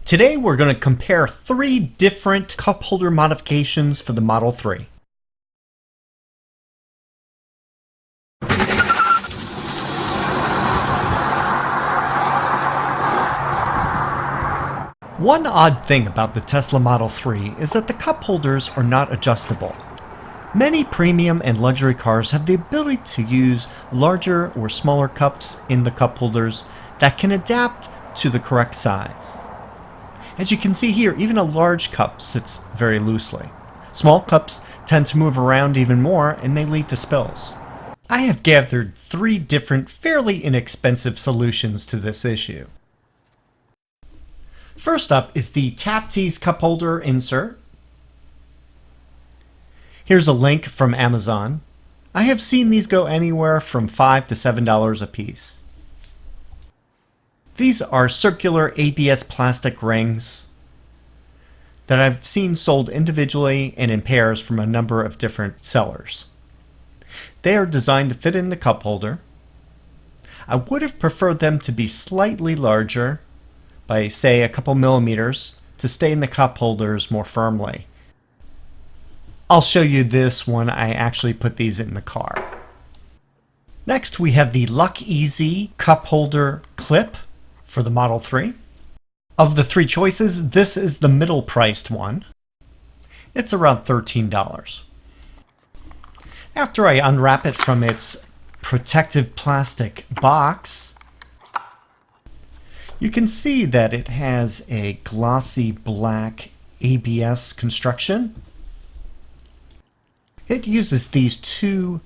Today we're going to compare 3 different cup holder modifications for the Model 3. One odd thing about the Tesla Model 3 is that the cup holders are not adjustable. Many premium and luxury cars have the ability to use larger or smaller cups in the cup holders that can adapt to the correct size. As you can see here, even a large cup sits very loosely. Small cups tend to move around even more and may lead to spills. I have gathered 3 different fairly inexpensive solutions to this issue. First up is the TapTes Cup Holder insert. Here's a link from Amazon. I have seen these go anywhere from $5 to $7 a piece. These are circular ABS plastic rings that I've seen sold individually and in pairs from a number of different sellers. They are designed to fit in the cup holder. I would have preferred them to be slightly larger, by say a couple millimeters, to stay in the cup holders more firmly. I'll show you this when I actually put these in the car. Next we have the LUCKEASY cup holder clip for the Model 3. Of the 3 choices, this is the middle priced one. It's around $13. After I unwrap it from its protective plastic box, you can see that it has a glossy black ABS construction. It uses these 2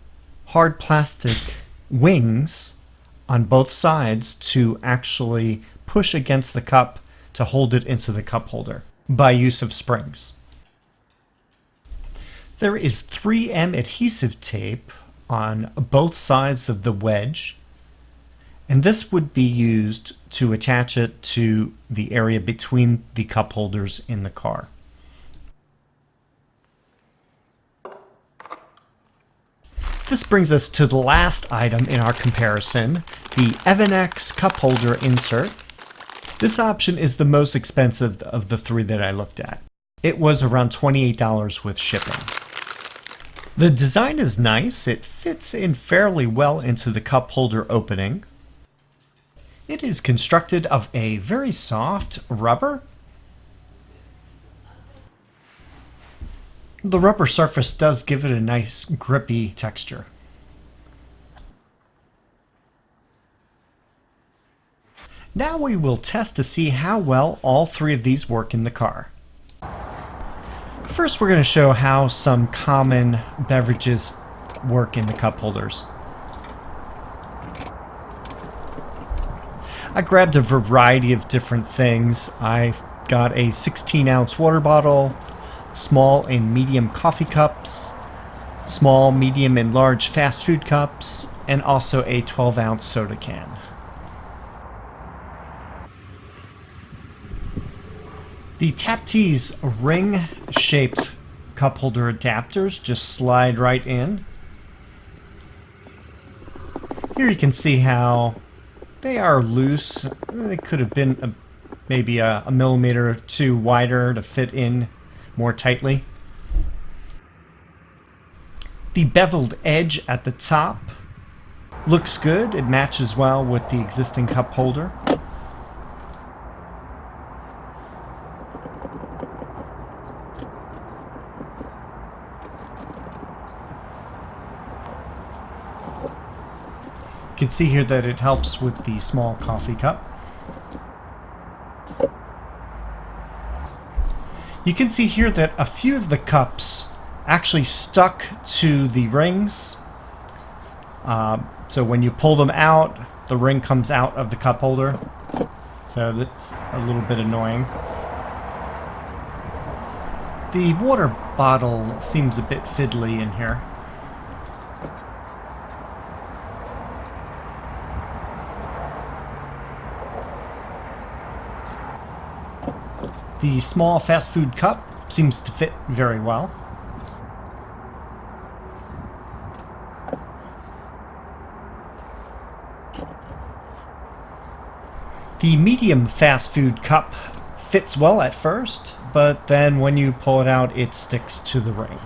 hard plastic wings on both sides to actually push against the cup to hold it into the cup holder by use of springs. There is 3M adhesive tape on both sides of the wedge, and this would be used to attach it to the area between the cup holders in the car. This brings us to the last item in our comparison, the EVANNEX cup holder insert. This option is the most expensive of the 3 that I looked at. It was around $28 with shipping. The design is nice. It fits in fairly well into the cup holder opening. It is constructed of a very soft rubber. The rubber surface does give it a nice grippy texture. Now we will test to see how well all 3 of these work in the car. First, we're going to show how some common beverages work in the cup holders. I grabbed a variety of different things. I got a 16-ounce water bottle, small and medium coffee cups, small, medium, and large fast food cups, and also a 12-ounce soda can. The TapTes ring-shaped cup holder adapters just slide right in. Here you can see how they are loose. They could have been maybe a millimeter or 2 wider to fit in more tightly. The beveled edge at the top looks good. It matches well with the existing cup holder. You can see here that it helps with the small coffee cup. You can see here that a few of the cups actually stuck to the rings. So when you pull them out, the ring comes out of the cup holder. So that's a little bit annoying. The water bottle seems a bit fiddly in here. The small fast food cup seems to fit very well. The medium fast food cup fits well at first, but then when you pull it out, it sticks to the ring.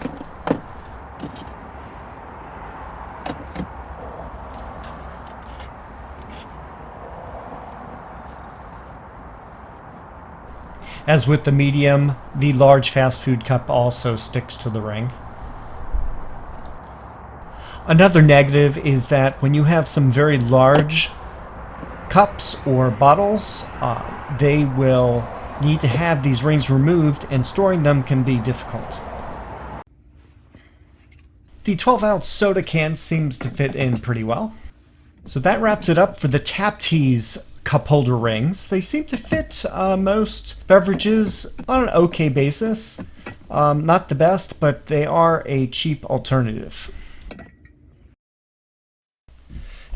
As with the medium, the large fast food cup also sticks to the ring. Another negative is that when you have some very large cups or bottles, they will need to have these rings removed, and storing them can be difficult. The 12-ounce soda can seems to fit in pretty well. So that wraps it up for the TapTes Cup Holder rings. They seem to fit most beverages on an okay basis. Not the best, but they are a cheap alternative.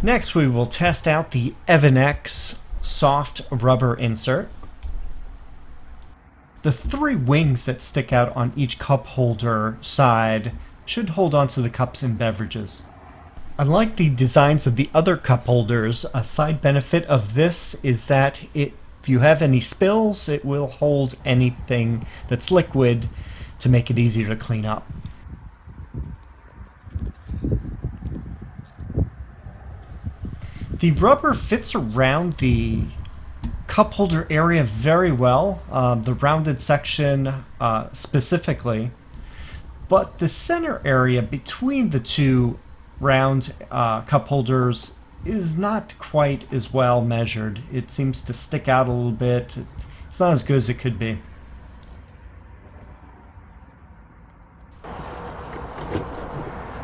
Next, we will test out the EVANNEX soft rubber insert. The 3 wings that stick out on each cup holder side should hold onto the cups and beverages. Unlike the designs of the other cup holders, a side benefit of this is that if you have any spills, it will hold anything that's liquid to make it easier to clean up. The rubber fits around the cup holder area very well, the rounded section specifically, but the center area between the two round cup holders is not quite as well measured. It seems to stick out a little bit. It's not as good as it could be.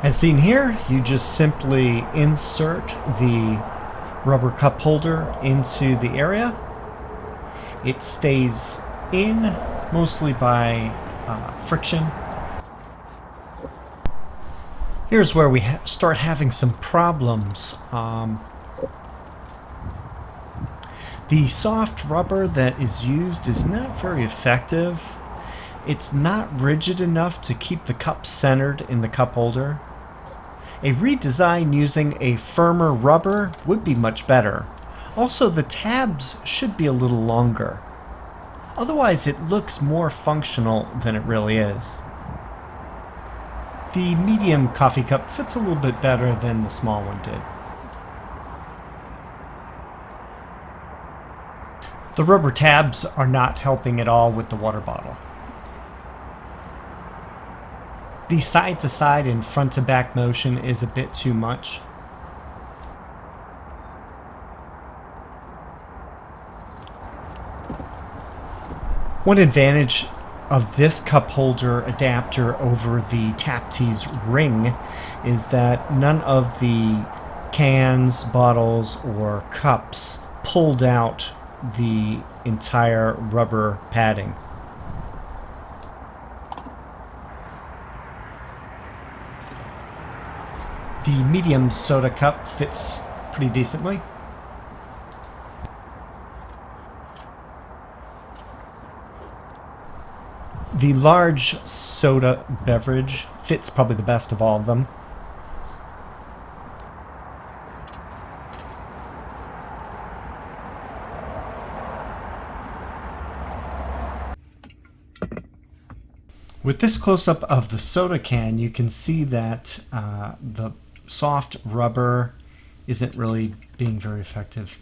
As seen here, you just simply insert the rubber cup holder into the area. It stays in mostly by friction. Here's where we start having some problems. The soft rubber that is used is not very effective. It's not rigid enough to keep the cup centered in the cup holder. A redesign using a firmer rubber would be much better. Also, the tabs should be a little longer. Otherwise, it looks more functional than it really is. The medium coffee cup fits a little bit better than the small one did. The rubber tabs are not helping at all with the water bottle. The side-to-side and front-to-back motion is a bit too much. One advantage of this cup holder adapter over the TapTes ring is that none of the cans, bottles, or cups pulled out the entire rubber padding. The medium soda cup fits pretty decently. The large soda beverage fits probably the best of all of them. With this close-up of the soda can, you can see that the soft rubber isn't really being very effective.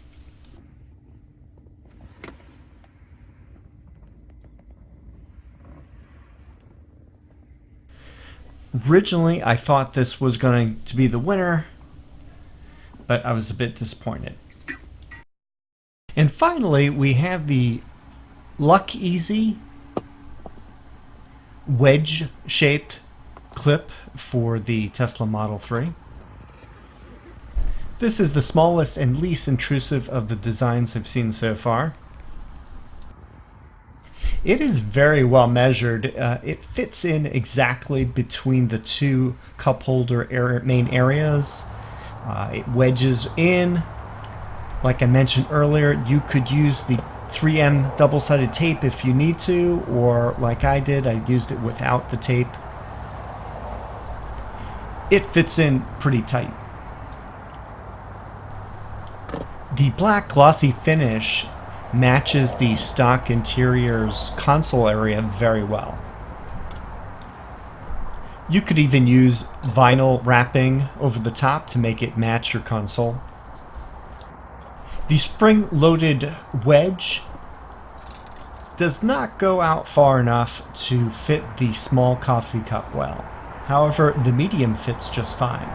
Originally, I thought this was going to be the winner, but I was a bit disappointed. And finally, we have the LUCKEASY wedge-shaped clip for the Tesla Model 3. This is the smallest and least intrusive of the designs I've seen so far. It is very well measured. It fits in exactly between the two cup holder main areas. It wedges in. Like I mentioned earlier, you could use the 3M double-sided tape if you need to, or like I did, I used it without the tape. It fits in pretty tight. The black glossy finish matches the stock interior's console area very well. You could even use vinyl wrapping over the top to make it match your console. The spring-loaded wedge does not go out far enough to fit the small coffee cup well. However, the medium fits just fine.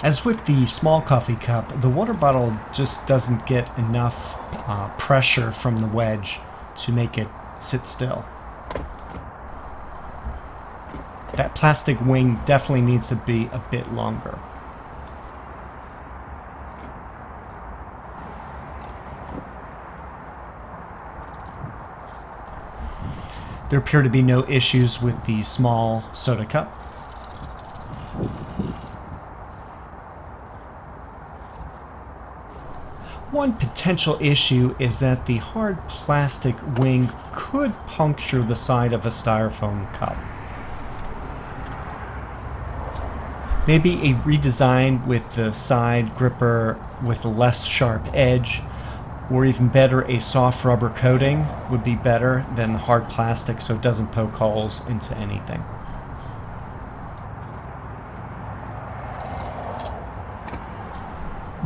As with the small coffee cup, the water bottle just doesn't get enough pressure from the wedge to make it sit still. That plastic wing definitely needs to be a bit longer. There appear to be no issues with the small soda cup. One potential issue is that the hard plastic wing could puncture the side of a styrofoam cup. Maybe a redesign with the side gripper with a less sharp edge, or even better, a soft rubber coating would be better than the hard plastic so it doesn't poke holes into anything.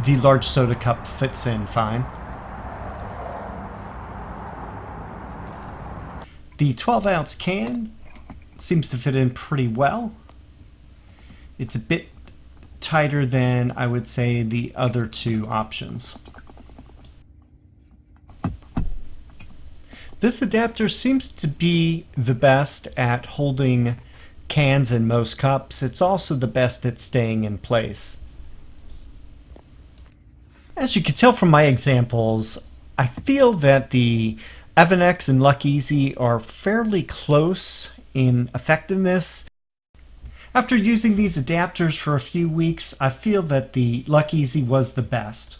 The large soda cup fits in fine. The 12-ounce can seems to fit in pretty well. It's a bit tighter than, I would say, the other two options. This adapter seems to be the best at holding cans in most cups. It's also the best at staying in place. As you can tell from my examples, I feel that the EVANNEX and LUCKEASY are fairly close in effectiveness. After using these adapters for a few weeks, I feel that the LUCKEASY was the best.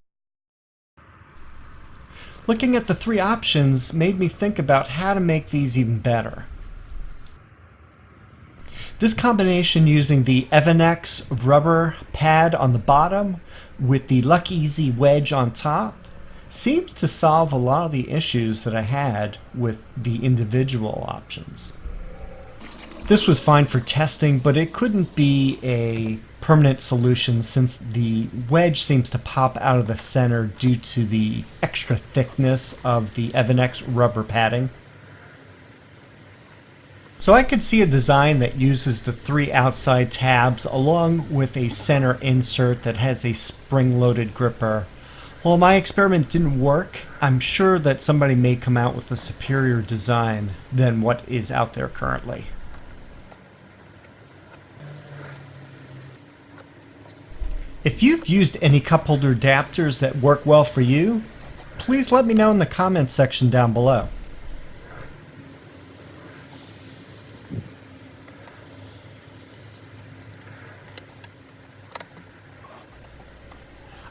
Looking at the three options made me think about how to make these even better. This combination using the EVANNEX rubber pad on the bottom with the LUCKEASY wedge on top seems to solve a lot of the issues that I had with the individual options. This was fine for testing, but it couldn't be a permanent solution since the wedge seems to pop out of the center due to the extra thickness of the EVANNEX rubber padding. So I could see a design that uses the three outside tabs along with a center insert that has a spring-loaded gripper. While my experiment didn't work, I'm sure that somebody may come out with a superior design than what is out there currently. If you've used any cup holder adapters that work well for you, please let me know in the comments section down below.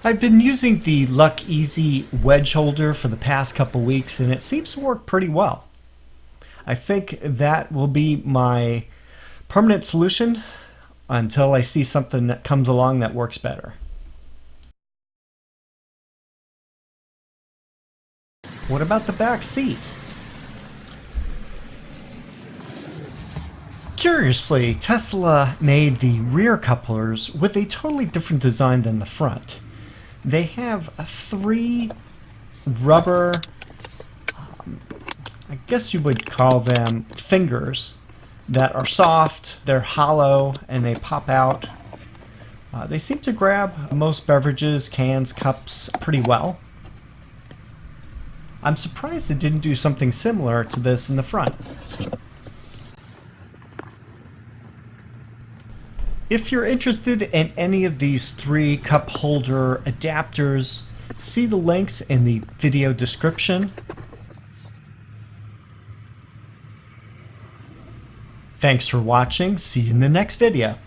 I've been using the LUCKEASY wedge holder for the past couple weeks and it seems to work pretty well. I think that will be my permanent solution until I see something that comes along that works better. What about the back seat? Curiously, Tesla made the rear cup holders with a totally different design than the front. They have three rubber, I guess you would call them fingers, that are soft, they're hollow, and they pop out. They seem to grab most beverages, cans, cups pretty well. I'm surprised they didn't do something similar to this in the front. If you're interested in any of these three cup holder adapters, see the links in the video description. Thanks for watching. See you in the next video.